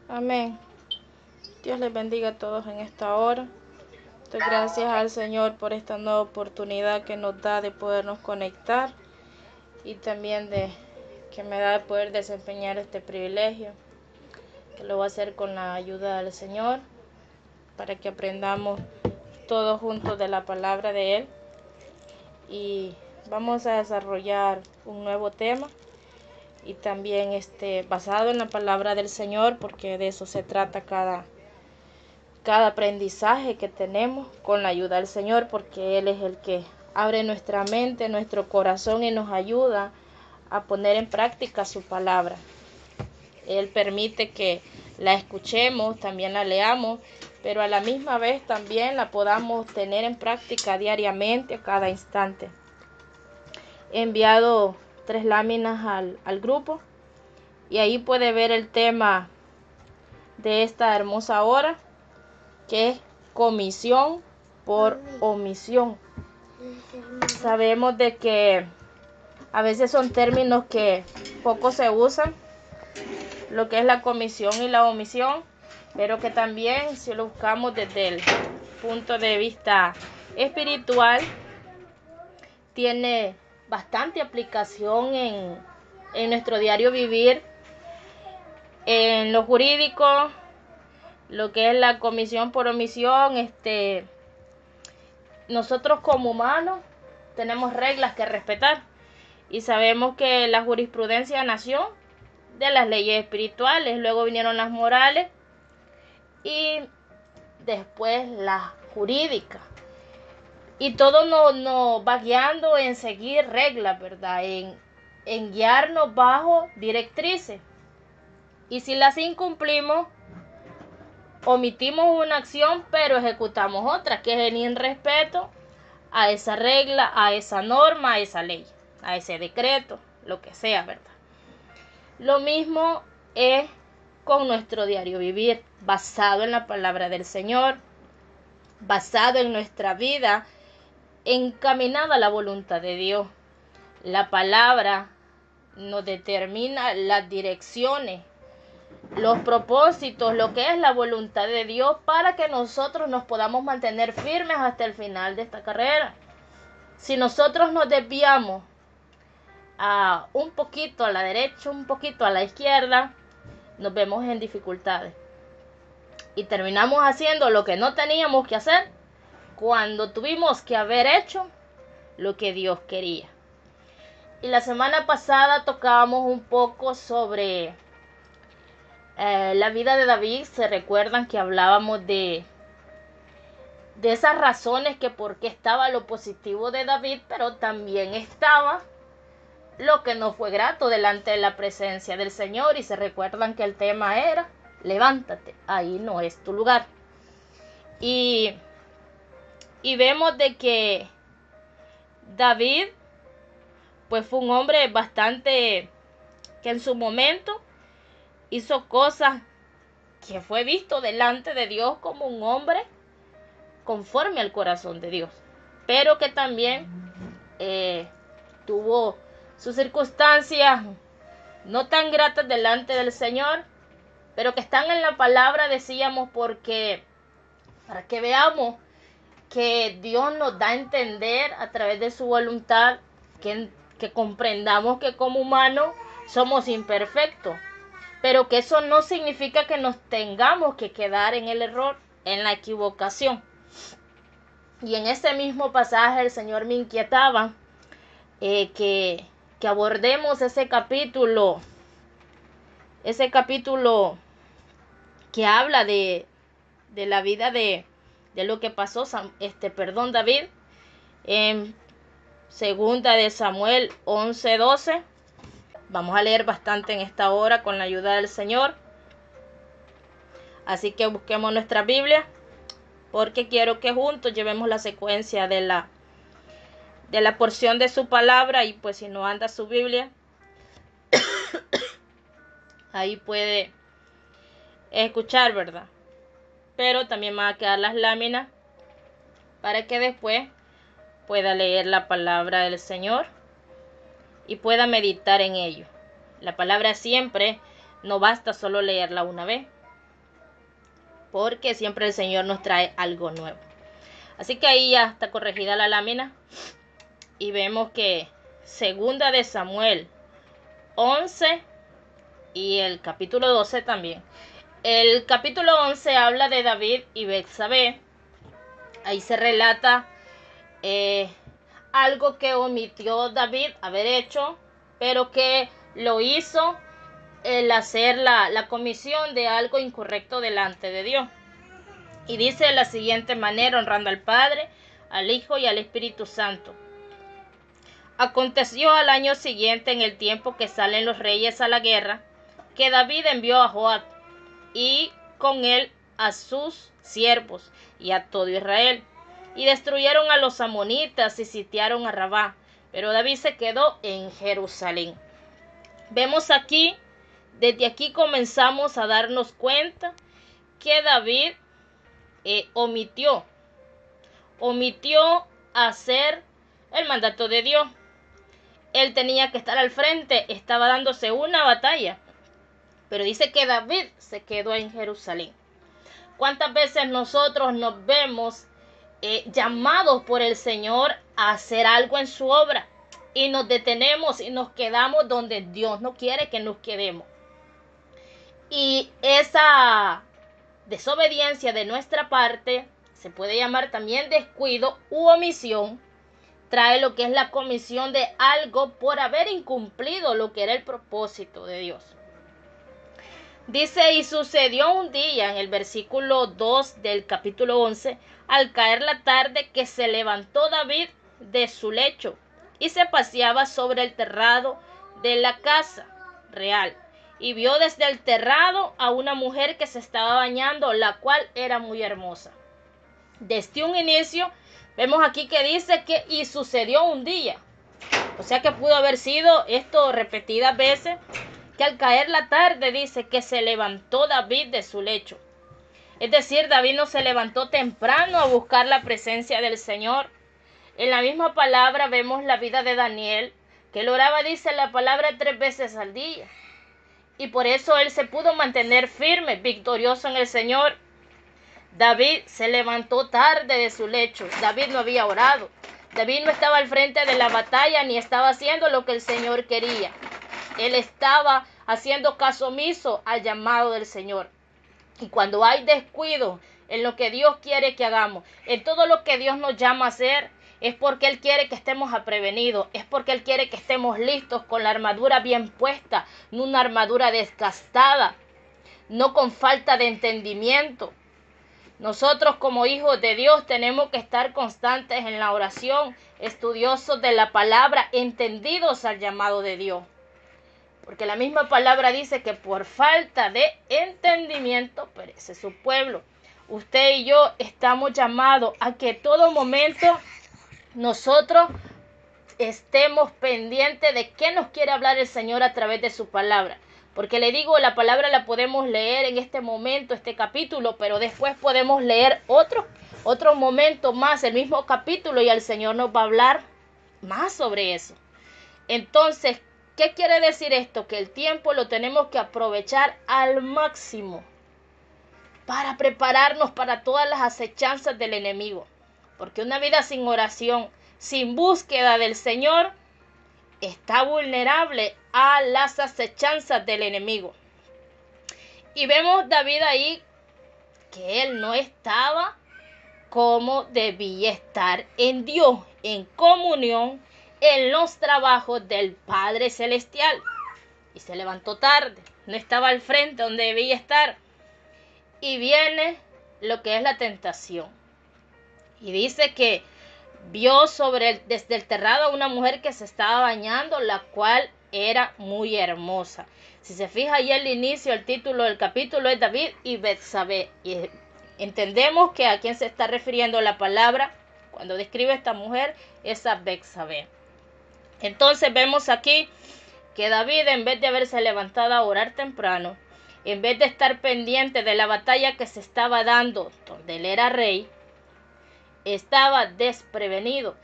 Amén. Dios les bendiga a todos en esta hora. Doy gracias al Señor por esta nueva oportunidad que nos da de podernos conectar y también de que me da de poder desempeñar este privilegio, que lo voy a hacer con la ayuda del Señor para que aprendamos todos juntos de la palabra de Él. Y vamos a desarrollar un nuevo tema y también basado en la palabra del Señor, porque de eso se trata cada aprendizaje que tenemos con la ayuda del Señor, porque Él es el que abre nuestra mente, nuestro corazón y nos ayuda a poner en práctica su palabra. Él permite que la escuchemos, también la leamos, pero a la misma vez también la podamos tener en práctica diariamente, a cada instante. He enviado 3 láminas al grupo y ahí puede ver el tema de esta hermosa hora, que es comisión por omisión. Sabemos de que a veces son términos que poco se usan, lo que es la comisión y la omisión, pero que también si lo buscamos desde el punto de vista espiritual, tiene bastante aplicación en nuestro diario vivir, en lo jurídico, lo que es la comisión por omisión. Nosotros como humanos tenemos reglas que respetar y sabemos que la jurisprudencia nació de las leyes espirituales, luego vinieron las morales y después las jurídicas. Y todo nos va guiando en seguir reglas, ¿verdad? En guiarnos bajo directrices. Y si las incumplimos, omitimos una acción, pero ejecutamos otra, que es el irrespeto a esa regla, a esa norma, a esa ley, a ese decreto, lo que sea, ¿verdad? Lo mismo es con nuestro diario vivir, basado en la palabra del Señor, basado en nuestra vida, encaminada a la voluntad de Dios. La palabra nos determina las direcciones, los propósitos, lo que es la voluntad de Dios para que nosotros nos podamos mantener firmes hasta el final de esta carrera. Si nosotros nos desviamos un poquito a la derecha, un poquito a la izquierda, nos vemos en dificultades y terminamos haciendo lo que no teníamos que hacer cuando tuvimos que haber hecho lo que Dios quería. Y la semana pasada tocábamos un poco sobre la vida de David. Se recuerdan que hablábamos de esas razones que por qué estaba lo positivo de David, pero también estaba lo que no fue grato delante de la presencia del Señor. Y se recuerdan que el tema era: levántate, ahí no es tu lugar. Y vemos de que David pues fue un hombre bastante que en su momento hizo cosas que fue visto delante de Dios como un hombre conforme al corazón de Dios, pero que también tuvo sus circunstancias no tan gratas delante del Señor, pero que están en la palabra, decíamos, porque para que veamos que Dios nos da a entender a través de su voluntad, que comprendamos que como humanos somos imperfectos, pero que eso no significa que nos tengamos que quedar en el error, en la equivocación. Y en este mismo pasaje el Señor me inquietaba que abordemos ese capítulo que habla de la vida de lo que pasó David, en segunda de Samuel 11:12. Vamos a leer bastante en esta hora con la ayuda del Señor. Así que busquemos nuestra Biblia, porque quiero que juntos llevemos la secuencia de la porción de su palabra. Y pues si no anda su Biblia, ahí puede escuchar, ¿verdad? Pero también van a quedar las láminas para que después pueda leer la palabra del Señor y pueda meditar en ello. La palabra siempre no basta solo leerla una vez, porque siempre el Señor nos trae algo nuevo. Así que ahí ya está corregida la lámina y vemos que segunda de Samuel 11 y el capítulo 12 también. El capítulo 11 habla de David y Betsabé. Ahí se relata algo que omitió David haber hecho, pero que lo hizo el hacer la comisión de algo incorrecto delante de Dios. Y dice de la siguiente manera, honrando al Padre, al Hijo y al Espíritu Santo. Aconteció al año siguiente, en el tiempo que salen los reyes a la guerra, que David envió a Joab y con él a sus siervos y a todo Israel, y destruyeron a los amonitas y sitiaron a Rabá, pero David se quedó en Jerusalén. Vemos aquí, desde aquí comenzamos a darnos cuenta que David omitió hacer el mandato de Dios. Él tenía que estar al frente, estaba dándose una batalla, pero dice que David se quedó en Jerusalén. ¿Cuántas veces nosotros nos vemos llamados por el Señor a hacer algo en su obra y nos detenemos y nos quedamos donde Dios no quiere que nos quedemos? Y esa desobediencia de nuestra parte se puede llamar también descuido u omisión. Trae lo que es la comisión de algo por haber incumplido lo que era el propósito de Dios. Dice, y sucedió un día, en el versículo 2 del capítulo 11, al caer la tarde, que se levantó David de su lecho y se paseaba sobre el terrado de la casa real, y vio desde el terrado a una mujer que se estaba bañando, la cual era muy hermosa. Desde un inicio, vemos aquí que dice que y sucedió un día. O sea que pudo haber sido esto repetidas veces, que al caer la tarde dice que se levantó David de su lecho. Es decir, David no se levantó temprano a buscar la presencia del Señor. En la misma palabra vemos la vida de Daniel, que él oraba, dice la palabra, 3 veces al día. Y por eso él se pudo mantener firme, victorioso en el Señor. David se levantó tarde de su lecho. David no había orado. David no estaba al frente de la batalla ni estaba haciendo lo que el Señor quería. Él estaba haciendo caso omiso al llamado del Señor. Y cuando hay descuido en lo que Dios quiere que hagamos, en todo lo que Dios nos llama a hacer, es porque Él quiere que estemos prevenidos, es porque Él quiere que estemos listos con la armadura bien puesta, no una armadura desgastada, no con falta de entendimiento. Nosotros como hijos de Dios tenemos que estar constantes en la oración, estudiosos de la palabra, entendidos al llamado de Dios. Porque la misma palabra dice que por falta de entendimiento perece su pueblo. Usted y yo estamos llamados a que todo momento nosotros estemos pendientes de qué nos quiere hablar el Señor a través de su palabra. Porque le digo, la palabra la podemos leer en este momento, este capítulo, pero después podemos leer otro momento más, el mismo capítulo, y el Señor nos va a hablar más sobre eso. Entonces, ¿qué quiere decir esto? Que el tiempo lo tenemos que aprovechar al máximo para prepararnos para todas las acechanzas del enemigo. Porque una vida sin oración, sin búsqueda del Señor, está vulnerable a las acechanzas del enemigo. Y vemos David ahí que él no estaba como debía estar en Dios, en comunión, en los trabajos del Padre Celestial. Y se levantó tarde, no estaba al frente donde debía estar. Y viene lo que es la tentación. Y dice que vio desde el terrado a una mujer que se estaba bañando, la cual era muy hermosa. Si se fija ahí el inicio, el título del capítulo es David y Betsabé. Y entendemos que a quién se está refiriendo la palabra cuando describe a esta mujer es a Betsabé. Entonces vemos aquí que David, en vez de haberse levantado a orar temprano, en vez de estar pendiente de la batalla que se estaba dando donde él era rey, estaba desprevenido.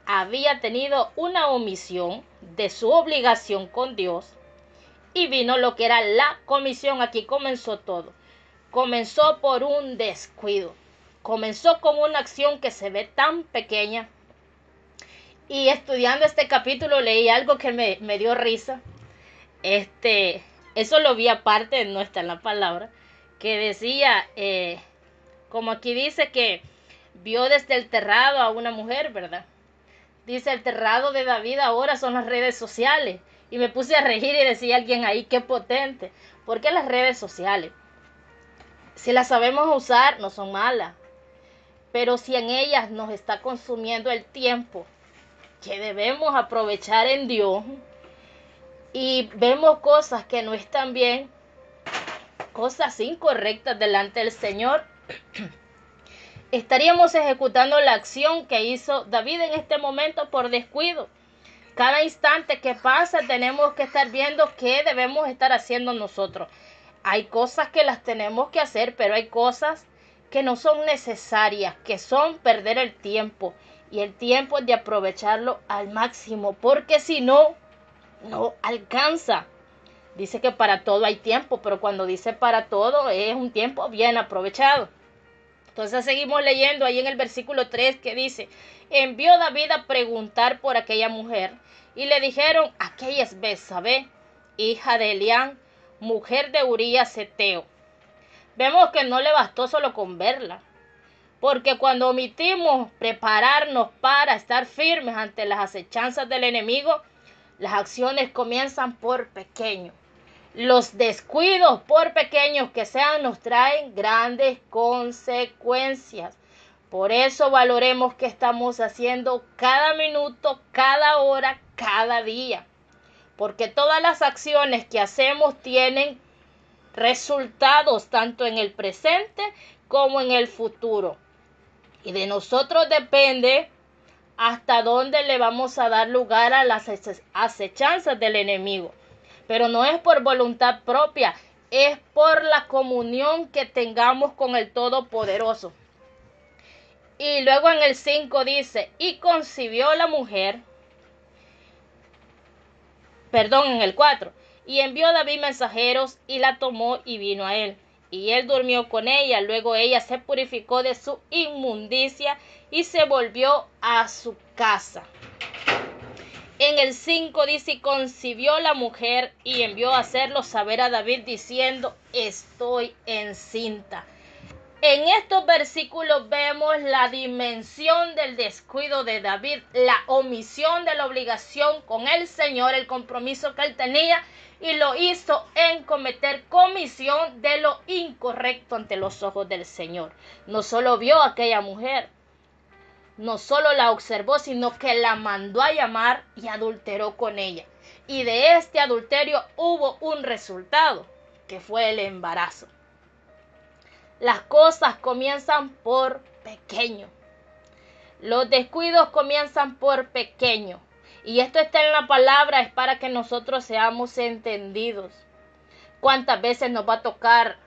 Había tenido una omisión de su obligación con Dios y vino lo que era la comisión. Aquí comenzó todo. comenzó por un descuido. Comenzó con una acción que se ve tan pequeña. Y estudiando este capítulo leí algo que me dio risa. Eso lo vi aparte, no está en la palabra, que decía, como aquí dice que vio desde el terrado a una mujer, ¿verdad? Dice, el terrado de David ahora son las redes sociales. Y me puse a reír y decía alguien ahí, qué potente. ¿Por qué las redes sociales? Si las sabemos usar, no son malas. Pero si en ellas nos está consumiendo el tiempo que debemos aprovechar en Dios, y vemos cosas que no están bien, cosas incorrectas delante del Señor, estaríamos ejecutando la acción que hizo David en este momento por descuido. Cada instante que pasa tenemos que estar viendo qué debemos estar haciendo nosotros. Hay cosas que las tenemos que hacer, pero hay cosas que no son necesarias, que son perder el tiempo. Y el tiempo es de aprovecharlo al máximo, porque si no, no alcanza. Dice que para todo hay tiempo, pero cuando dice para todo es un tiempo bien aprovechado. Entonces seguimos leyendo ahí en el versículo 3 que dice, envió David a preguntar por aquella mujer y le dijeron, aquella es Betsabé, hija de Elián, mujer de Urías Heteo. Vemos que no le bastó solo con verla, porque cuando omitimos prepararnos para estar firmes ante las acechanzas del enemigo, las acciones comienzan por pequeño. Los descuidos, por pequeños que sean, nos traen grandes consecuencias. Por eso valoremos qué estamos haciendo cada minuto, cada hora, cada día. Porque todas las acciones que hacemos tienen resultados tanto en el presente como en el futuro. Y de nosotros depende hasta dónde le vamos a dar lugar a las acechanzas del enemigo. Pero no es por voluntad propia, es por la comunión que tengamos con el Todopoderoso. Y luego en el 5 dice, y concibió la mujer, en el 4, y envió David mensajeros y la tomó y vino a él. Y él durmió con ella, luego ella se purificó de su inmundicia y se volvió a su casa. En el 5 dice, y concibió la mujer y envió a hacerlo saber a David diciendo, estoy encinta. En estos versículos vemos la dimensión del descuido de David, la omisión de la obligación con el Señor, el compromiso que él tenía, y lo hizo en cometer comisión de lo incorrecto ante los ojos del Señor. No solo vio a aquella mujer, no solo la observó, sino que la mandó a llamar y adulteró con ella. Y de este adulterio hubo un resultado, que fue el embarazo. Las cosas comienzan por pequeño. Los descuidos comienzan por pequeño. Y esto está en la palabra, es para que nosotros seamos entendidos. ¿Cuántas veces nos va a tocar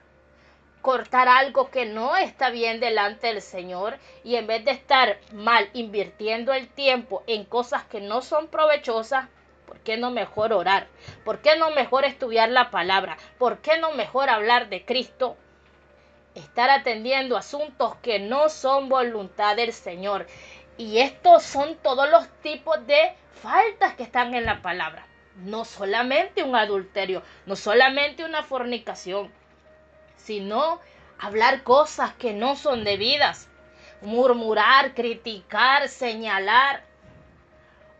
cortar algo que no está bien delante del Señor? Y en vez de estar mal invirtiendo el tiempo en cosas que no son provechosas, ¿por qué no mejor orar? ¿Por qué no mejor estudiar la palabra? ¿Por qué no mejor hablar de Cristo? Estar atendiendo asuntos que no son voluntad del Señor. Y estos son todos los tipos de faltas que están en la palabra. No solamente un adulterio, no solamente una fornicación, sino hablar cosas que no son debidas, murmurar, criticar, señalar.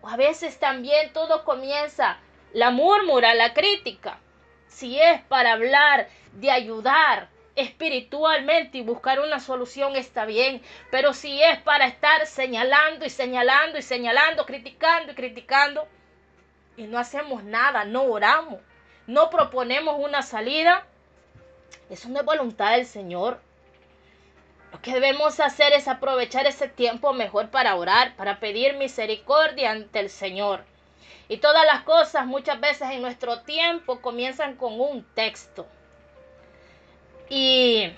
O a veces también todo comienza, la murmura, la crítica. Si es para hablar de ayudar espiritualmente y buscar una solución, está bien, pero si es para estar señalando y señalando y señalando, criticando y criticando, y no hacemos nada, no oramos, no proponemos una salida, eso no es voluntad del Señor. Lo que debemos hacer es aprovechar ese tiempo mejor para orar, para pedir misericordia ante el Señor. Y todas las cosas muchas veces en nuestro tiempo comienzan con un texto. Y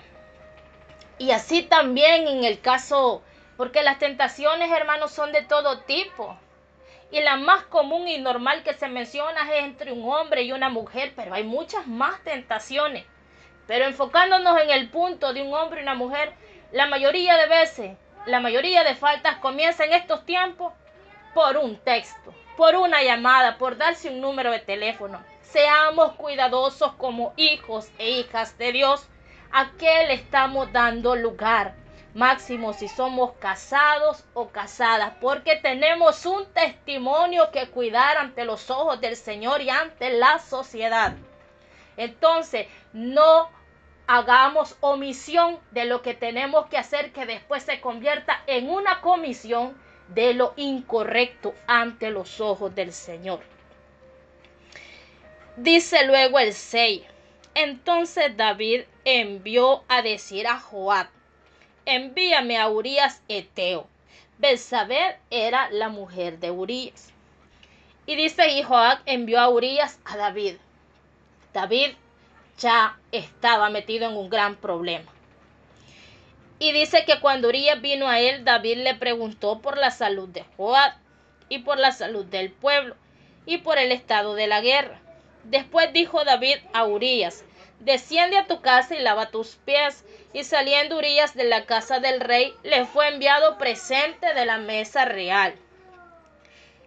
así también en el caso, porque las tentaciones, hermanos, son de todo tipo. Y la más común y normal que se menciona es entre un hombre y una mujer, pero hay muchas más tentaciones Pero enfocándonos en el punto de un hombre y una mujer, la mayoría de veces, la mayoría de faltas comienza en estos tiempos por un texto, por una llamada, por darse un número de teléfono. Seamos cuidadosos como hijos e hijas de Dios. ¿A qué le estamos dando lugar? Máximo si somos casados o casadas, porque tenemos un testimonio que cuidar ante los ojos del Señor y ante la sociedad. Entonces, no hagamos omisión de lo que tenemos que hacer, que después se convierta en una comisión de lo incorrecto ante los ojos del Señor. Dice luego el 6. Entonces David envió a decir a Joab: envíame a Urías Eteo. Betsabé era la mujer de Urías. Y dice, y Joab envió a Urías a David. David ya estaba metido en un gran problema. Y dice que cuando Urías vino a él, David le preguntó por la salud de Joab y por la salud del pueblo y por el estado de la guerra. Después dijo David a Urías: desciende a tu casa y lava tus pies. Y saliendo Urías de la casa del rey, le fue enviado presente de la mesa real.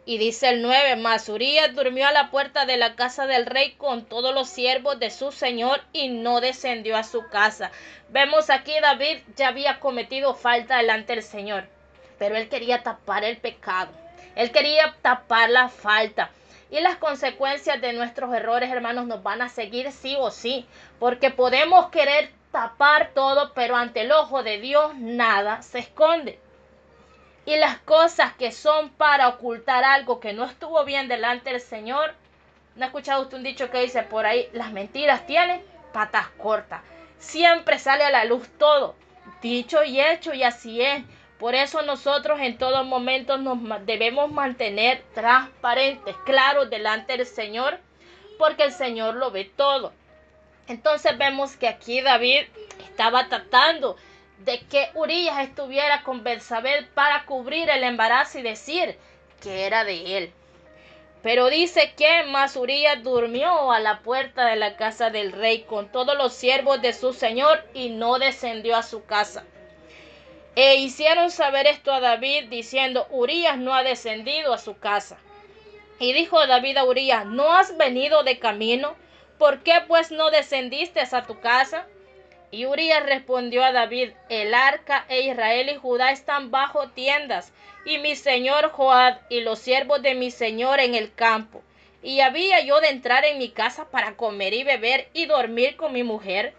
Y dice el 9, mas Urías durmió a la puerta de la casa del rey con todos los siervos de su señor y no descendió a su casa. Vemos aquí David ya había cometido falta delante del Señor, pero él quería tapar el pecado, él quería tapar la falta. Y las consecuencias de nuestros errores, hermanos, nos van a seguir sí o sí, porque podemos querer tapar todo, pero ante el ojo de Dios nada se esconde. Y las cosas que son para ocultar algo que no estuvo bien delante del Señor, ¿no ha escuchado usted un dicho que dice por ahí? Las mentiras tienen patas cortas. Siempre sale a la luz todo, dicho y hecho, y así es. Por eso nosotros en todo momento nos debemos mantener transparentes, claros delante del Señor, porque el Señor lo ve todo. Entonces vemos que aquí David estaba tratando de que Urías estuviera con Betsabé para cubrir el embarazo y decir que era de él. Pero dice que más Urías durmió a la puerta de la casa del rey con todos los siervos de su señor y no descendió a su casa. E hicieron saber esto a David diciendo: Urías no ha descendido a su casa. Y dijo David a Urías: ¿no has venido de camino? ¿Por qué pues no descendiste a tu casa? Y Urías respondió a David: el arca e Israel y Judá están bajo tiendas, y mi señor Joab y los siervos de mi señor en el campo. Y había yo de entrar en mi casa para comer y beber y dormir con mi mujer.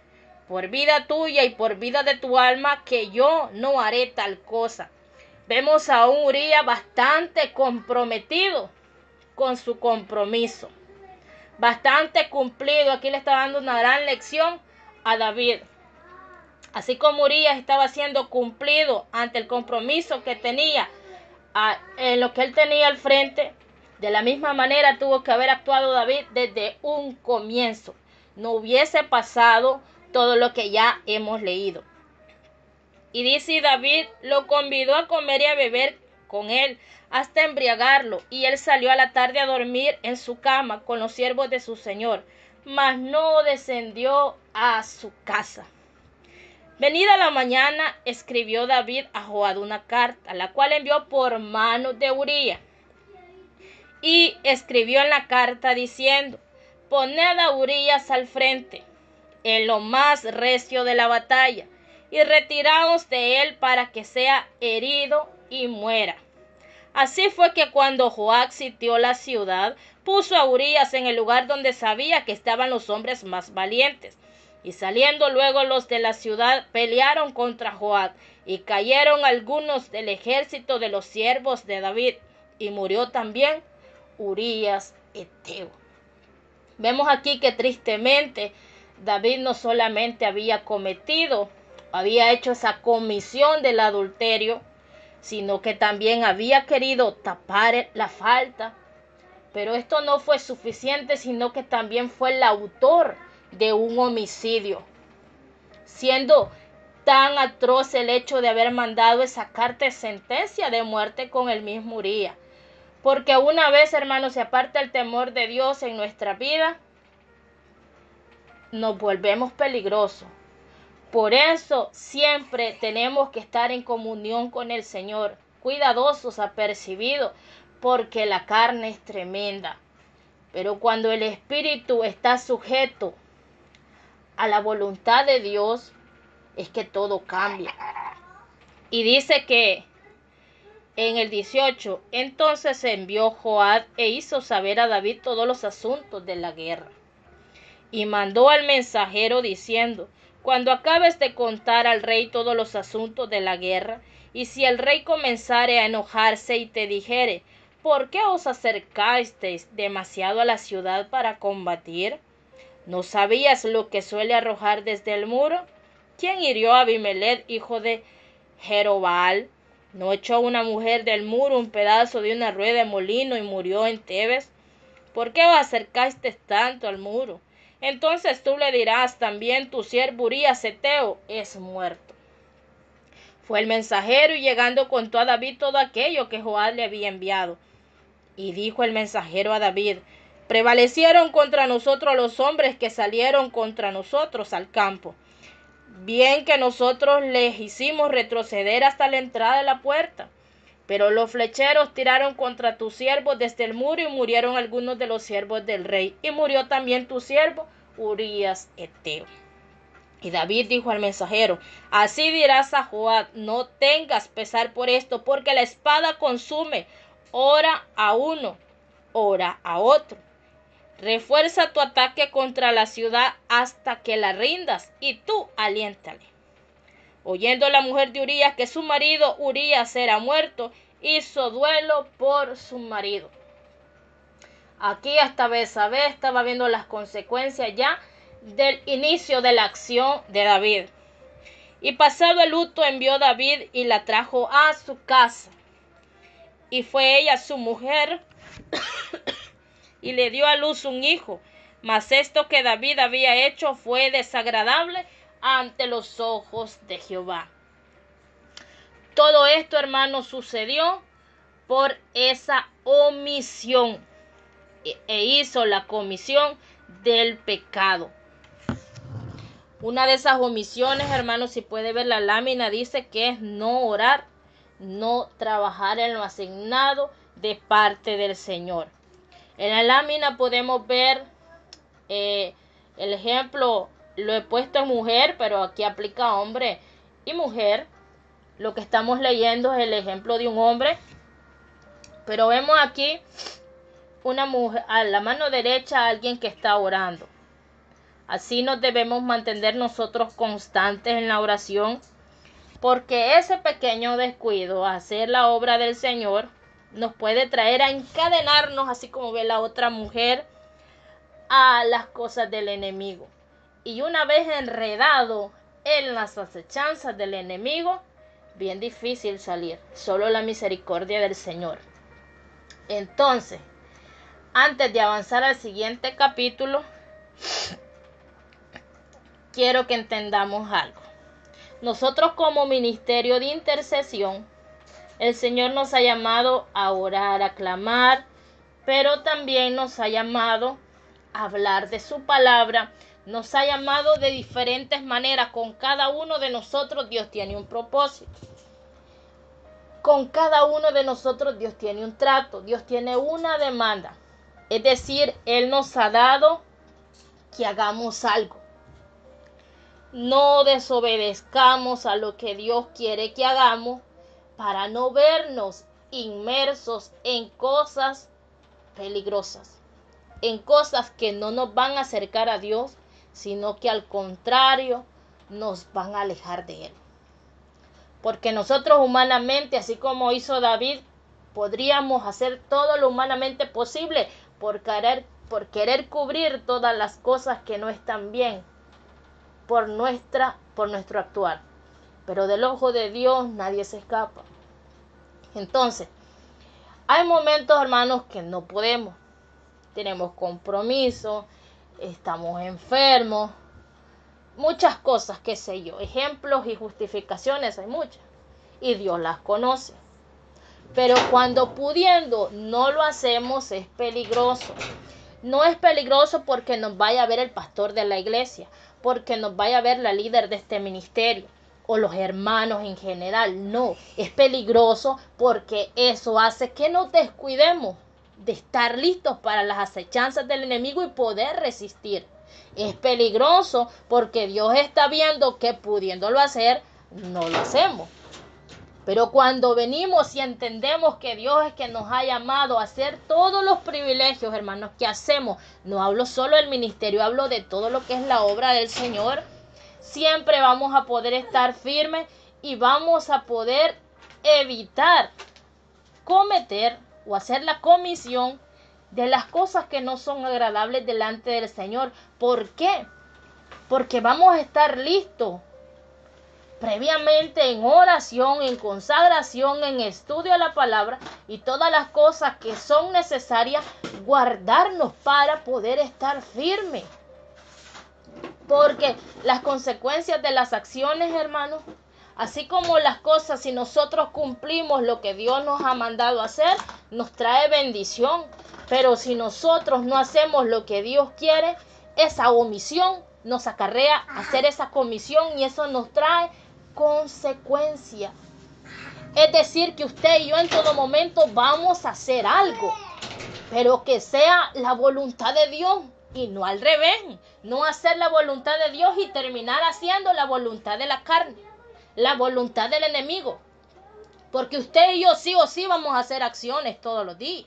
Por vida tuya y por vida de tu alma, que yo no haré tal cosa. Vemos a un Urías bastante comprometido con su compromiso, bastante cumplido. Aquí le está dando una gran lección a David. Así como Urías estaba siendo cumplido ante el compromiso que tenía en lo que él tenía al frente, de la misma manera tuvo que haber actuado David desde un comienzo. No hubiese pasado todo lo que ya hemos leído. Y dice: David lo convidó a comer y a beber con él hasta embriagarlo, y él salió a la tarde a dormir en su cama con los siervos de su señor, mas no descendió a su casa. Venida la mañana, escribió David a Joab una carta, la cual envió por mano de Urías. Y escribió en la carta diciendo: poned a Urías al frente, en lo más recio de la batalla, y retiraos de él para que sea herido y muera. Así fue que cuando Joab sitió la ciudad, puso a Urías en el lugar donde sabía que estaban los hombres más valientes. Y saliendo luego los de la ciudad, pelearon contra Joab, y cayeron algunos del ejército de los siervos de David, y murió también Urías Eteo. Vemos aquí que tristemente David no solamente había hecho esa comisión del adulterio, sino que también había querido tapar la falta. Pero esto no fue suficiente, sino que también fue el autor de un homicidio, siendo tan atroz el hecho de haber mandado esa carta de sentencia de muerte con el mismo Urías. Porque una vez, hermanos, se aparta el temor de Dios en nuestra vida, nos volvemos peligrosos. Por eso siempre tenemos que estar en comunión con el Señor, cuidadosos, apercibidos, porque la carne es tremenda. Pero cuando el espíritu está sujeto a la voluntad de Dios, es que todo cambia. Y dice que en el 18, entonces envió Joab e hizo saber a David todos los asuntos de la guerra. Y mandó al mensajero diciendo: cuando acabes de contar al rey todos los asuntos de la guerra, y si el rey comenzare a enojarse y te dijere: ¿por qué os acercasteis demasiado a la ciudad para combatir? ¿No sabías lo que suele arrojar desde el muro? ¿Quién hirió a Abimelech, hijo de Jerobbaal? ¿No echó una mujer del muro un pedazo de una rueda de molino y murió en Tebes? ¿Por qué os acercasteis tanto al muro? Entonces tú le dirás: también tu siervo Urías Heteo es muerto. Fue el mensajero y llegando contó a David todo aquello que Joab le había enviado. Y dijo el mensajero a David: prevalecieron contra nosotros los hombres que salieron contra nosotros al campo. Bien que nosotros les hicimos retroceder hasta la entrada de la puerta. Pero los flecheros tiraron contra tu siervo desde el muro y murieron algunos de los siervos del rey. Y murió también tu siervo Urías Heteo. Y David dijo al mensajero: así dirás a Joab: no tengas pesar por esto, porque la espada consume, ora a uno, ora a otro. Refuerza tu ataque contra la ciudad hasta que la rindas, y tú aliéntale. Oyendo la mujer de Urías que su marido Urías era muerto, hizo duelo por su marido. Aquí hasta Betsabé estaba viendo las consecuencias ya del inicio de la acción de David. Y pasado el luto envió David y la trajo a su casa. Y fue ella su mujer y le dio a luz un hijo. Mas esto que David había hecho fue desagradable ante los ojos de Jehová. Todo esto, hermanos, sucedió por esa omisión. E hizo la comisión del pecado. Una de esas omisiones, hermanos, si puede ver la lámina, dice que es no orar, no trabajar en lo asignado de parte del Señor. En la lámina podemos ver el ejemplo, lo he puesto en mujer, pero aquí aplica a hombre y mujer. Lo que estamos leyendo es el ejemplo de un hombre, pero vemos aquí una mujer, a la mano derecha alguien que está orando. Así nos debemos mantener nosotros constantes en la oración, porque ese pequeño descuido a hacer la obra del Señor nos puede traer a encadenarnos, así como ve la otra mujer, a las cosas del enemigo. Y una vez enredado en las acechanzas del enemigo, bien difícil salir. Solo la misericordia del Señor. Entonces, antes de avanzar al siguiente capítulo, quiero que entendamos algo. Nosotros como ministerio de intercesión, el Señor nos ha llamado a orar, a clamar, pero también nos ha llamado a hablar de su palabra, nos ha llamado de diferentes maneras. Con cada uno de nosotros Dios tiene un propósito. Con cada uno de nosotros Dios tiene un trato, Dios tiene una demanda. Es decir, Él nos ha dado que hagamos algo. No desobedezcamos a lo que Dios quiere que hagamos para no vernos inmersos en cosas peligrosas, en cosas que no nos van a acercar a Dios, sino que al contrario nos van a alejar de Él. Porque nosotros humanamente, así como hizo David, podríamos hacer todo lo humanamente posible por querer cubrir todas las cosas que no están bien por nuestro actuar. Pero del ojo de Dios nadie se escapa. Entonces, hay momentos, hermanos, que no podemos. Tenemos compromiso, estamos enfermos, muchas cosas, qué sé yo, ejemplos y justificaciones hay muchas. Y Dios las conoce. Pero cuando pudiendo no lo hacemos, es peligroso. No es peligroso porque nos vaya a ver el pastor de la iglesia, porque nos vaya a ver la líder de este ministerio o los hermanos en general. No, es peligroso porque eso hace que nos descuidemos de estar listos para las acechanzas del enemigo y poder resistir. Es peligroso porque Dios está viendo que pudiéndolo hacer, no lo hacemos. Pero cuando venimos y entendemos que Dios es que nos ha llamado a hacer todos los privilegios, hermanos, que hacemos, no hablo solo del ministerio, hablo de todo lo que es la obra del Señor, siempre vamos a poder estar firmes y vamos a poder evitar cometer o hacer la comisión de las cosas que no son agradables delante del Señor. ¿Por qué? Porque vamos a estar listos previamente en oración, en consagración, en estudio de la palabra y todas las cosas que son necesarias, guardarnos para poder estar firmes. Porque las consecuencias de las acciones, hermanos, así como las cosas, si nosotros cumplimos lo que Dios nos ha mandado hacer, nos trae bendición. Pero si nosotros no hacemos lo que Dios quiere, esa omisión nos acarrea hacer esa comisión y eso nos trae consecuencia. Es decir, que usted y yo en todo momento vamos a hacer algo, pero que sea la voluntad de Dios y no al revés. No hacer la voluntad de Dios y terminar haciendo la voluntad de la carne, la voluntad del enemigo. Porque usted y yo sí o sí vamos a hacer acciones todos los días.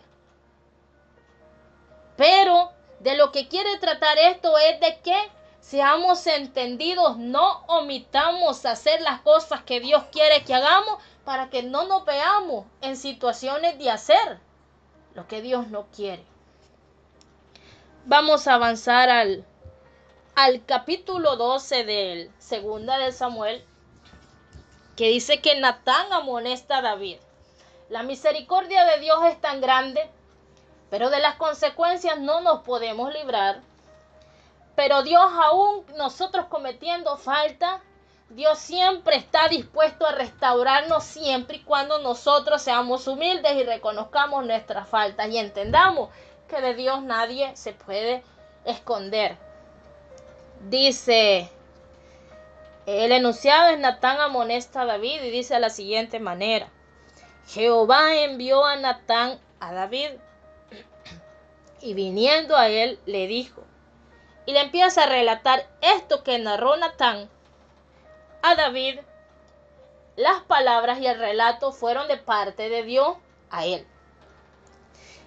Pero de lo que quiere tratar esto es de que seamos entendidos, no omitamos hacer las cosas que Dios quiere que hagamos para que no nos veamos en situaciones de hacer lo que Dios no quiere. Vamos a avanzar al capítulo 12 del Segunda de Samuel, que dice que Natán amonesta a David. La misericordia de Dios es tan grande, pero de las consecuencias no nos podemos librar. Pero Dios, aún nosotros cometiendo falta, Dios siempre está dispuesto a restaurarnos siempre y cuando nosotros seamos humildes y reconozcamos nuestras faltas y entendamos que de Dios nadie se puede esconder. Dice, el enunciado es: Natán amonesta a David, y dice de la siguiente manera: Jehová envió a Natán a David, y viniendo a él le dijo. Y le empieza a relatar esto que narró Natán a David. Las palabras y el relato fueron de parte de Dios a él.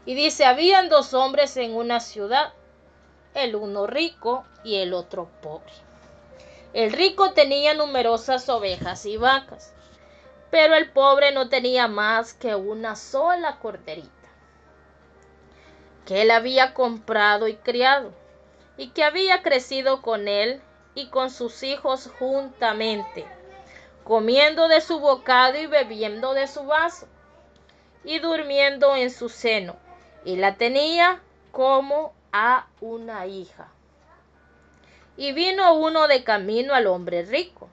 Y dice: habían dos hombres en una ciudad, el uno rico y el otro pobre. El rico tenía numerosas ovejas y vacas, pero el pobre no tenía más que una sola corderita, que él había comprado y criado, y que había crecido con él y con sus hijos juntamente, comiendo de su bocado y bebiendo de su vaso, y durmiendo en su seno, y la tenía como a una hija. Y vino uno de camino al hombre rico,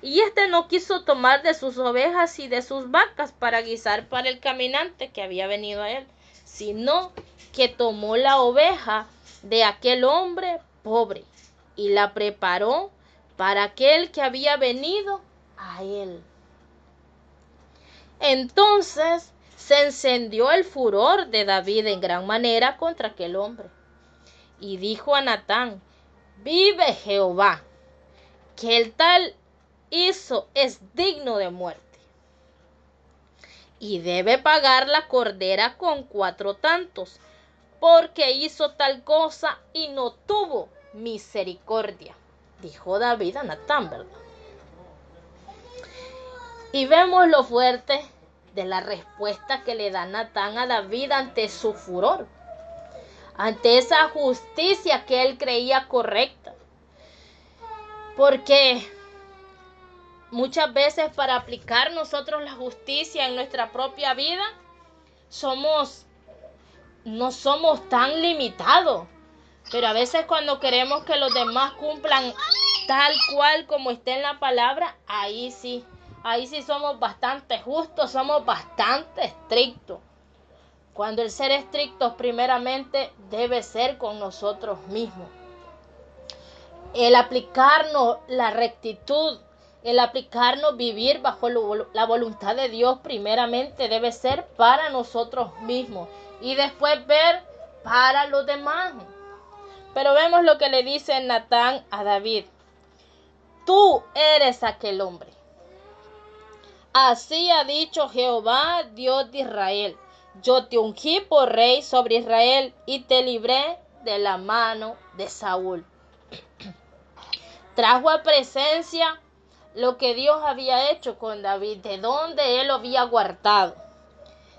y éste no quiso tomar de sus ovejas y de sus vacas para guisar para el caminante que había venido a él, sino que tomó la oveja de aquel hombre pobre y la preparó para aquel que había venido a él. Entonces se encendió el furor de David en gran manera contra aquel hombre, y dijo a Natán: vive Jehová, que el tal hizo es digno de muerte, y debe pagar la cordera con 4 tantos, porque hizo tal cosa y no tuvo misericordia. Dijo David a Natán, ¿verdad? Y vemos lo fuerte de la respuesta que le da Natán a David ante su furor, ante esa justicia que él creía correcta. Porque muchas veces para aplicar nosotros la justicia en nuestra propia vida, no somos tan limitados, pero a veces cuando queremos que los demás cumplan tal cual como está en la palabra, ahí sí somos bastante justos, somos bastante estrictos. cuando el ser estrictos primeramente debe ser con nosotros mismos. El aplicarnos la rectitud, el aplicarnos vivir bajo la voluntad de Dios primeramente debe ser para nosotros mismos y después ver para los demás. Pero vemos lo que le dice Natán a David. Tú eres aquel hombre. Así ha dicho Jehová, Dios de Israel. Yo te ungí por rey sobre Israel y te libré de la mano de Saúl. Trajo a presencia lo que Dios había hecho con David, de donde él lo había guardado.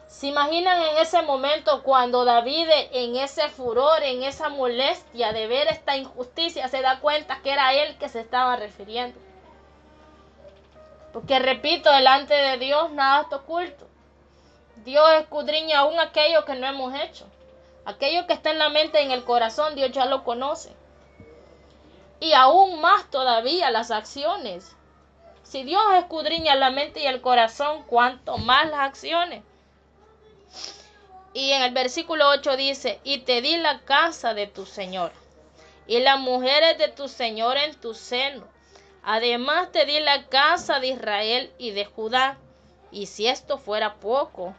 ¿Se imaginan en ese momento cuando David, en ese furor, en esa molestia de ver esta injusticia, se da cuenta que era él que se estaba refiriendo? Porque repito, delante de Dios nada está oculto. Dios escudriña aún aquello que no hemos hecho. Aquello que está en la mente y en el corazón, Dios ya lo conoce. Y aún más todavía las acciones. Si Dios escudriña la mente y el corazón, ¿cuánto más las acciones? Y en el versículo 8 dice, y te di la casa de tu Señor, y las mujeres de tu Señor en tu seno. Además te di la casa de Israel y de Judá. Y si esto fuera poco,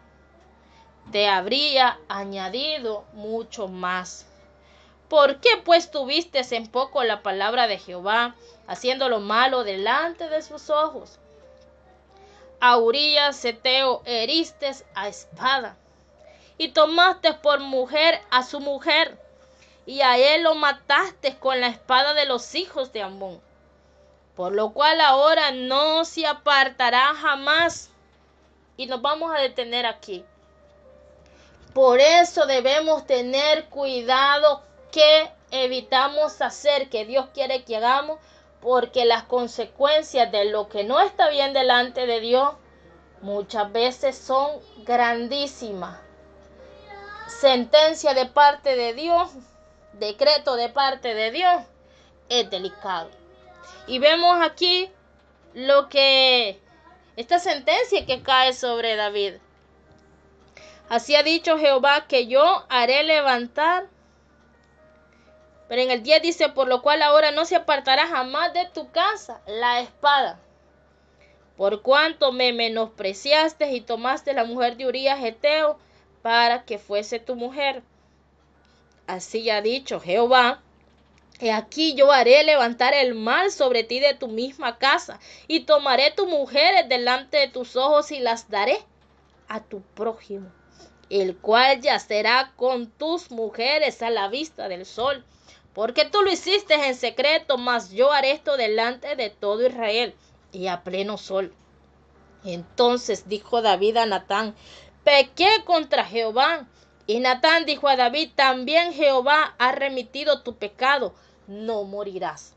te habría añadido mucho más. ¿Por qué pues tuviste en poco la palabra de Jehová, haciendo lo malo delante de sus ojos? A Urías Heteo heriste a espada, y tomaste por mujer a su mujer, y a él lo mataste con la espada de los hijos de Amón. Por lo cual ahora no se apartará jamás. Y nos vamos a detener aquí. Por eso debemos tener cuidado que evitamos hacer, que Dios quiere que hagamos, porque las consecuencias de lo que no está bien delante de Dios muchas veces son grandísimas. Sentencia de parte de Dios, decreto de parte de Dios, es delicado. Y vemos aquí esta sentencia que cae sobre David. Así ha dicho Jehová que yo haré levantar. Pero en el 10 dice, por lo cual ahora no se apartará jamás de tu casa la espada. Por cuanto me menospreciaste y tomaste la mujer de Urías Heteo para que fuese tu mujer. Así ha dicho Jehová. He aquí yo haré levantar el mal sobre ti de tu misma casa, y tomaré tus mujeres delante de tus ojos y las daré a tu prójimo, el cual yacerá con tus mujeres a la vista del sol, porque tú lo hiciste en secreto, mas yo haré esto delante de todo Israel y a pleno sol. Entonces dijo David a Natán, pequé contra Jehová. Y Natán dijo a David, también Jehová ha remitido tu pecado, no morirás.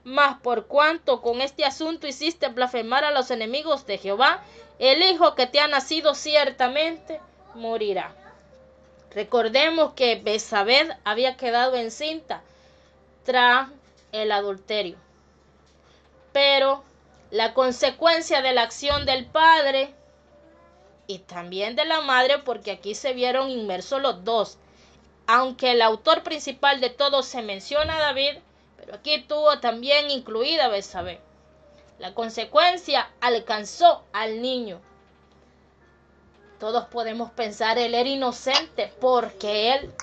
Mas por cuanto con este asunto hiciste blasfemar a los enemigos de Jehová, el hijo que te ha nacido ciertamente morirá. Recordemos que Betsabé había quedado encinta tras el adulterio. Pero la consecuencia de la acción del padre y también de la madre, porque aquí se vieron inmersos los dos, aunque el autor principal de todo se menciona a David, pero aquí tuvo también incluida a Betsabé. La consecuencia alcanzó al niño. Todos podemos pensar, él era inocente porque él.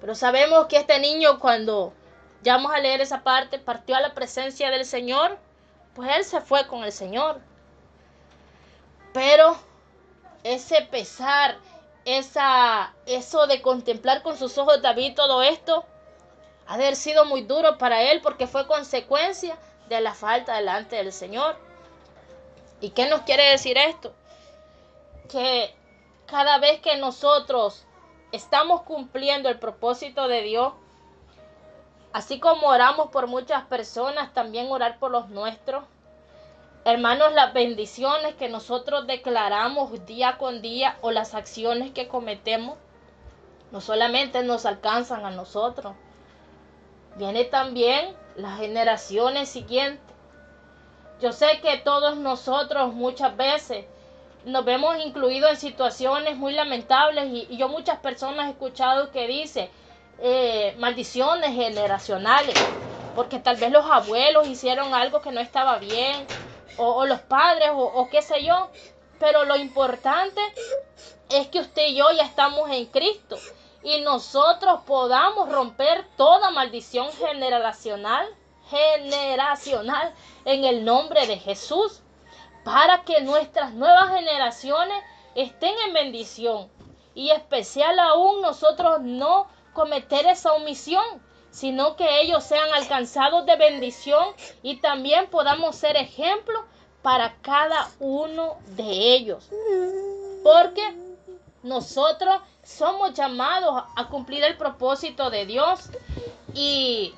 Pero sabemos que este niño, cuando ya vamos a leer esa parte, partió a la presencia del Señor, pues él se fue con el Señor. Pero ese pesar, eso de contemplar con sus ojos David todo esto, ha de haber sido muy duro para él porque fue consecuencia de la falta delante del Señor. ¿Y qué nos quiere decir esto? Que cada vez que nosotros estamos cumpliendo el propósito de Dios, así como oramos por muchas personas, también orar por los nuestros. Hermanos, las bendiciones que nosotros declaramos día con día o las acciones que cometemos, no solamente nos alcanzan a nosotros, viene también las generaciones siguientes. Yo sé que todos nosotros muchas veces nos vemos incluidos en situaciones muy lamentables y yo muchas personas he escuchado que dicen maldiciones generacionales, porque tal vez los abuelos hicieron algo que no estaba bien, o los padres, o qué sé yo, pero lo importante es que usted y yo ya estamos en Cristo y nosotros podamos romper toda maldición generacional en el nombre de Jesús, para que nuestras nuevas generaciones estén en bendición, y especial aún nosotros no cometer esa omisión, sino que ellos sean alcanzados de bendición y también podamos ser ejemplo para cada uno de ellos, porque nosotros somos llamados a cumplir el propósito de Dios y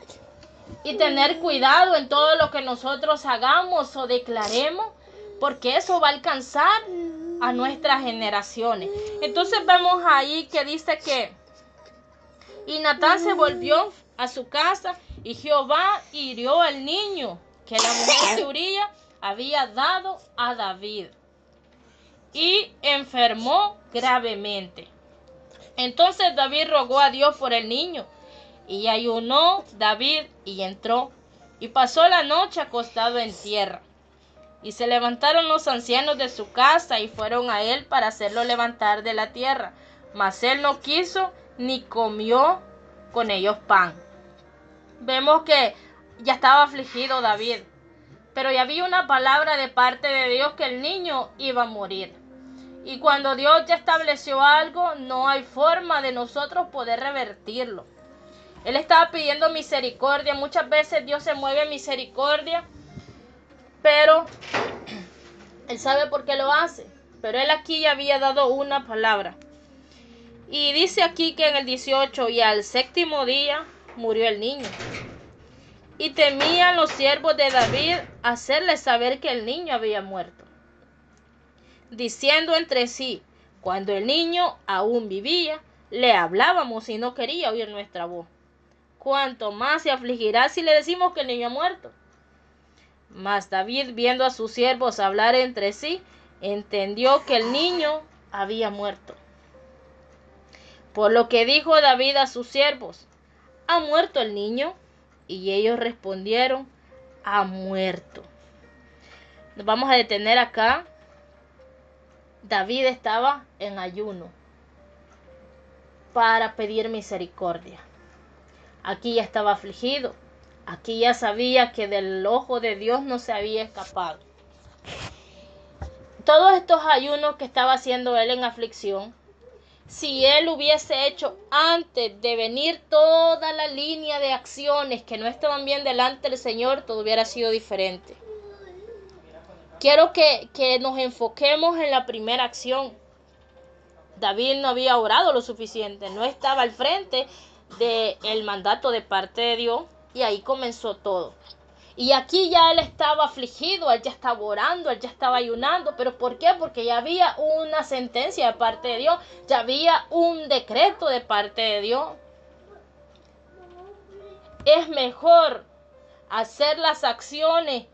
tener cuidado en todo lo que nosotros hagamos o declaremos, porque eso va a alcanzar a nuestras generaciones. Entonces vemos ahí que dice que y Natán se volvió a su casa y Jehová hirió al niño que la mujer de Uría había dado a David y enfermó gravemente. Entonces David rogó a Dios por el niño y ayunó David y entró y pasó la noche acostado en tierra. Y se levantaron los ancianos de su casa y fueron a él para hacerlo levantar de la tierra. Mas él no quiso ni comió con ellos pan. Vemos que ya estaba afligido David, pero ya había una palabra de parte de Dios que el niño iba a morir. Y cuando Dios ya estableció algo, no hay forma de nosotros poder revertirlo. Él estaba pidiendo misericordia. Muchas veces Dios se mueve en misericordia, pero Él sabe por qué lo hace. Pero Él aquí ya había dado una palabra. Y dice aquí que en el 18, y al séptimo día murió el niño. Y temían los siervos de David hacerle saber que el niño había muerto, diciendo entre sí, cuando el niño aún vivía, le hablábamos y no quería oír nuestra voz. Cuanto más se afligirá si le decimos que el niño ha muerto. Mas David, viendo a sus siervos hablar entre sí, entendió que el niño había muerto. Por lo que dijo David a sus siervos, ¿ha muerto el niño? Y ellos respondieron, ha muerto. Nos vamos a detener acá. David estaba en ayuno para pedir misericordia. Aquí ya estaba afligido. Aquí ya sabía que del ojo de Dios no se había escapado. Todos estos ayunos que estaba haciendo él en aflicción, si él hubiese hecho antes de venir toda la línea de acciones que no estaban bien delante del Señor, todo hubiera sido diferente. Quiero que nos enfoquemos en la primera acción. David no había orado lo suficiente, no estaba al frente del mandato de parte de Dios, y ahí comenzó todo. Y aquí ya él estaba afligido, él ya estaba orando, él ya estaba ayunando. ¿Pero por qué? Porque ya había una sentencia de parte de Dios, ya había un decreto de parte de Dios. Es mejor hacer las acciones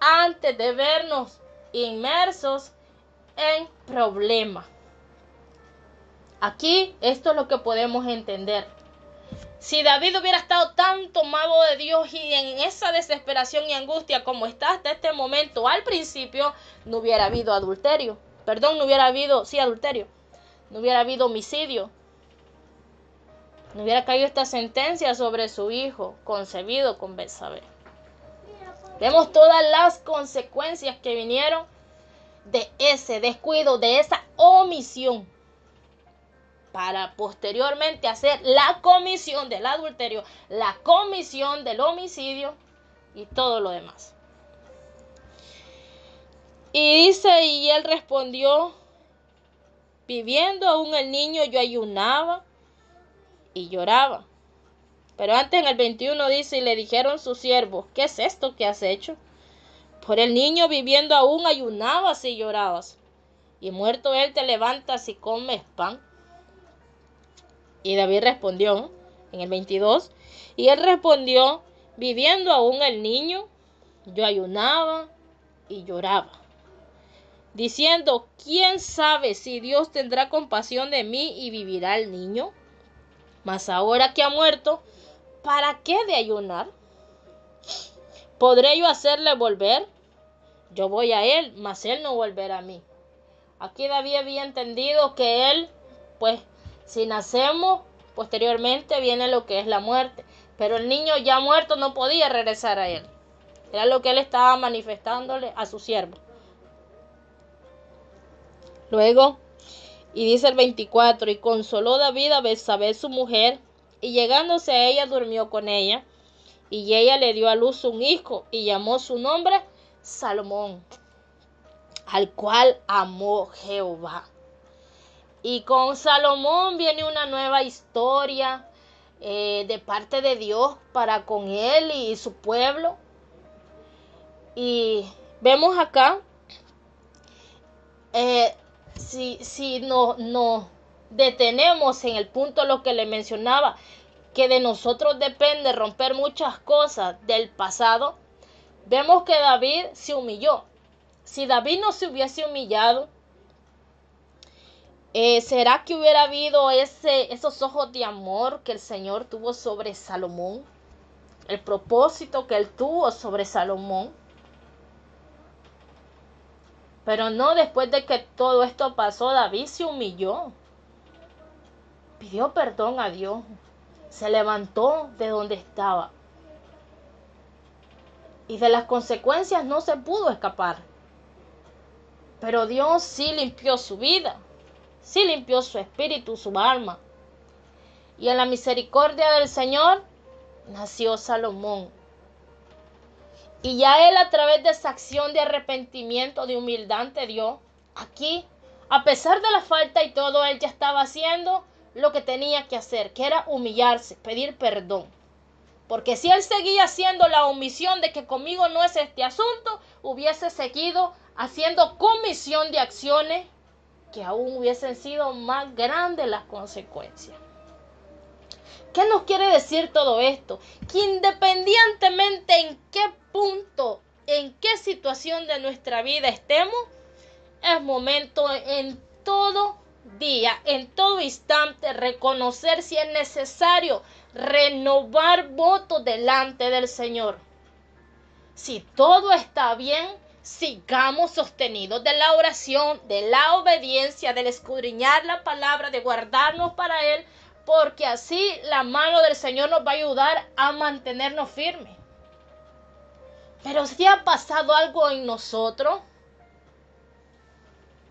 antes de vernos inmersos en problemas. Aquí esto es lo que podemos entender. Si David hubiera estado tan tomado de Dios y en esa desesperación y angustia como está hasta este momento, al principio no hubiera habido adulterio. No hubiera habido, adulterio. No hubiera habido homicidio. No hubiera caído esta sentencia sobre su hijo concebido con Betsabé. Vemos todas las consecuencias que vinieron de ese descuido, de esa omisión, para posteriormente hacer la comisión del adulterio, la comisión del homicidio y todo lo demás. Y dice, y él respondió, viviendo aún el niño, yo ayunaba y lloraba. Pero antes en el 21 dice, y le dijeron sus siervos, ¿qué es esto que has hecho? Por el niño viviendo aún ayunabas y llorabas, y muerto él te levantas y comes pan. Y David respondió, en el 22, y él respondió, viviendo aún el niño, yo ayunaba y lloraba. diciendo: ¿quién sabe si Dios tendrá compasión de mí y vivirá el niño? Mas ahora que ha muerto, ¿para qué de ayunar? ¿Podré yo hacerle volver? Yo voy a él, mas él no volverá a mí. Aquí David había entendido que él, pues, si nacemos, posteriormente viene lo que es la muerte. Pero el niño ya muerto no podía regresar a él. Era lo que él estaba manifestándole a su siervo. Luego, y dice el 24, y consoló David a Betsabé su mujer, y llegándose a ella durmió con ella, y ella le dio a luz un hijo, y llamó su nombre Salomón, al cual amó Jehová. Y con Salomón viene una nueva historia de parte de Dios para con él y su pueblo. Y vemos acá, si nos detenemos en el punto lo que le mencionaba, que de nosotros depende romper muchas cosas del pasado, vemos que David se humilló. Si David no se hubiese humillado, ¿será que hubiera habido esos ojos de amor que el Señor tuvo sobre Salomón? El propósito que él tuvo sobre Salomón. Pero no, después de que todo esto pasó, David se humilló. Pidió perdón a Dios. Se levantó de donde estaba. Y de las consecuencias no se pudo escapar. Pero Dios sí limpió su vida. Sí limpió su espíritu, su alma. Y en la misericordia del Señor nació Salomón. Y ya él, a través de esa acción de arrepentimiento, de humildad ante Dios, aquí, a pesar de la falta y todo, él ya estaba haciendo lo que tenía que hacer, que era humillarse, pedir perdón. Porque si él seguía haciendo la omisión de que conmigo no es este asunto, hubiese seguido haciendo comisión de acciones que aún hubiesen sido más grandes las consecuencias. ¿Qué nos quiere decir todo esto? Que independientemente en qué punto, en qué situación de nuestra vida estemos, es momento en todo día, en todo instante, reconocer si es necesario renovar votos delante del Señor. Si todo está bien, sigamos sostenidos de la oración, de la obediencia, del escudriñar la palabra, de guardarnos para Él, porque así la mano del Señor nos va a ayudar a mantenernos firmes. Pero si ha pasado algo en nosotros,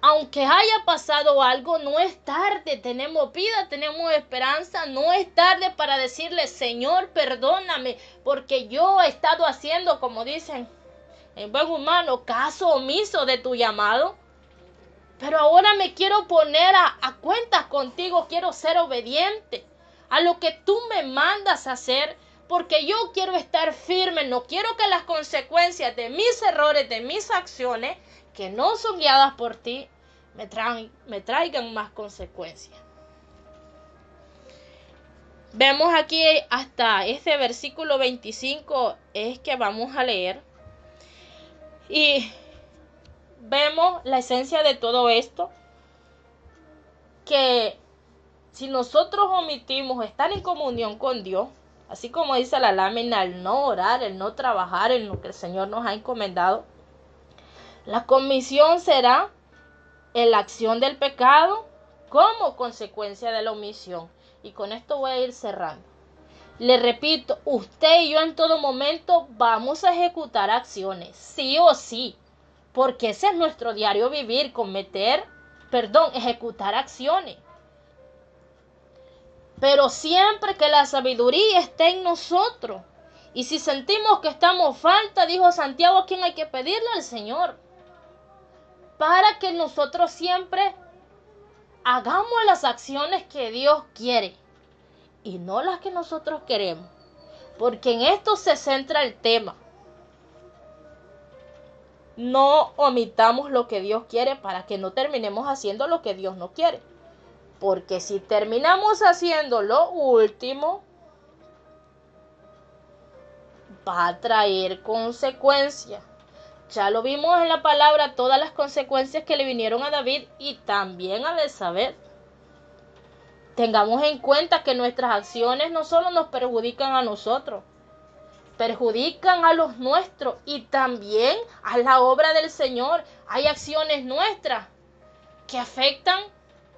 aunque haya pasado algo, no es tarde, tenemos vida, tenemos esperanza, no es tarde para decirle: Señor, perdóname, porque yo he estado haciendo, como dicen en buen humano, caso omiso de tu llamado. Pero ahora me quiero poner a cuentas contigo, quiero ser obediente a lo que tú me mandas a hacer, porque yo quiero estar firme, no quiero que las consecuencias de mis errores, de mis acciones, que no son guiadas por ti, me traigan más consecuencias. Vemos aquí hasta este versículo 25 es que vamos a leer. Y vemos la esencia de todo esto, que si nosotros omitimos estar en comunión con Dios, así como dice la lámina, el no orar, el no trabajar en lo que el Señor nos ha encomendado, la comisión será en la acción del pecado como consecuencia de la omisión. Y con esto voy a ir cerrando. Le repito, usted y yo en todo momento vamos a ejecutar acciones, sí o sí, porque ese es nuestro diario vivir, ejecutar acciones. Pero siempre que la sabiduría esté en nosotros. Y si sentimos que estamos falta, dijo Santiago, ¿a quién hay que pedirle? Al Señor. Para que nosotros siempre hagamos las acciones que Dios quiere y no las que nosotros queremos. Porque en esto se centra el tema. No omitamos lo que Dios quiere para que no terminemos haciendo lo que Dios no quiere. Porque si terminamos haciendo lo último, va a traer consecuencias. Ya lo vimos en la palabra, todas las consecuencias que le vinieron a David y también a Betsabé. Tengamos en cuenta que nuestras acciones no solo nos perjudican a nosotros, perjudican a los nuestros y también a la obra del Señor. Hay acciones nuestras que afectan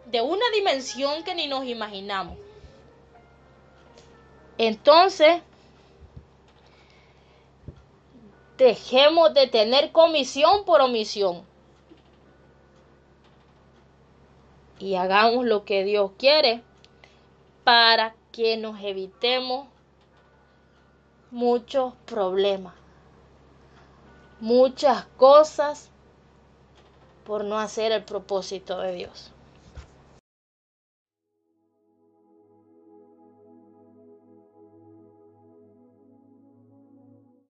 de una dimensión que ni nos imaginamos. Entonces, dejemos de tener comisión por omisión y hagamos lo que Dios quiere para que nos evitemos muchos problemas, muchas cosas por no hacer el propósito de Dios.